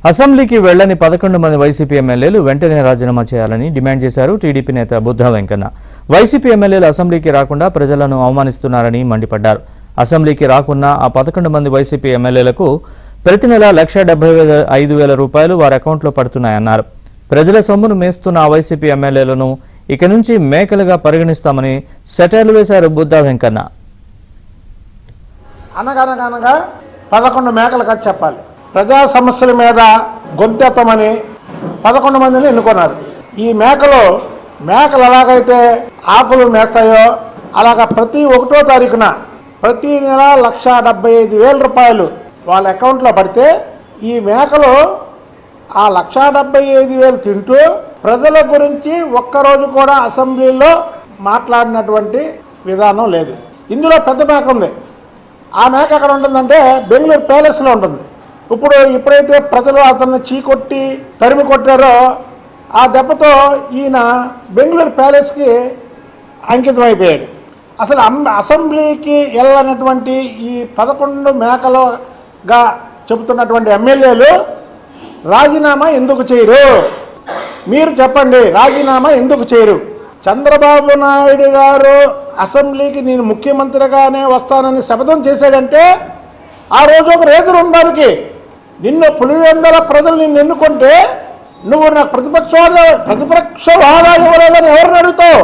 అసెంబ్లీకి వెళ్లని 11 మంది వైసీపీ ఎమ్మెల్యేలు వెంటనే రాజీనామా చేయాలని డిమాండ్ చేశారు టీడీపీ నేత బుద్ధా వెంకన్న. వైసీపీ ఎమ్మెల్యేలు అసెంబ్లీకి రాకుండా ప్రజలను అవమానిస్తున్నారని మండిపడ్డారు. అసెంబ్లీకి రాకున్న ఆ 11 మంది వైసీపీ ఎమ్మెల్యేలకు ప్రతి నెల 1,75,000 రూపాయలు వారి అకౌంట్లో పడుతున్నాయన్నారు. ప్రజల సొమ్మును మేస్తున్న ఆ వైసీపీ ఎమ్మెల్యేలను ఇక నుంచి మేకలుగా పరిగణిస్తామని సెటైర్లు వేశారు బుద్ధా వెంకన్న. అనగనగా 11 మేకలు కథ చెప్పాలి. ప్రజా సమస్యల మీద గొంతెత్తమని 11 మందిని ఎన్నుకున్నారు. ఈ మేకలు ఎలాగైతే ఆకులు మేస్తాయో అలాగా ప్రతి 1వ తారీఖున ప్రతి నెల 1,75,000 రూపాయలు వాళ్ళ అకౌంట్లో పడితే ఈ మేకలు ఆ 1,75,000 తింటూ ప్రజల గురించి ఒక్కరోజు కూడా అసెంబ్లీలో మాట్లాడినటువంటి విధానం లేదు. ఇందులో పెద్ద మేక ఉంది. ఆ మేక ఎక్కడ ఉంటుందంటే బెంగళూరు ప్యాలెస్లో ఉంటుంది. ఇప్పుడైతే ప్రజలు అతన్ని చీకొట్టి తరిమి కొట్టారో ఆ దెబ్బతో ఈయన బెంగళూరు ప్యాలెస్కి అంకితం అయిపోయాడు. అసలు అసెంబ్లీకి వెళ్ళనటువంటి ఈ 11 మేకలుగా చెబుతున్నటువంటి ఎమ్మెల్యేలు రాజీనామా ఎందుకు చేయరు? మీరు చెప్పండి, రాజీనామా ఎందుకు చేయరు? చంద్రబాబు నాయుడు గారు అసెంబ్లీకి నేను ముఖ్యమంత్రిగానే వస్తానని శపథం చేశాడంటే ఆ రోజు ఒక రేతులు ఉండడానికి నిన్ను పులివెందుల ప్రజలు నిన్ను ఎన్నుకుంటే నువ్వు నాకు ప్రతిపక్ష హోదా ఇవ్వలేదని ఎవరిని అడుగుతావు?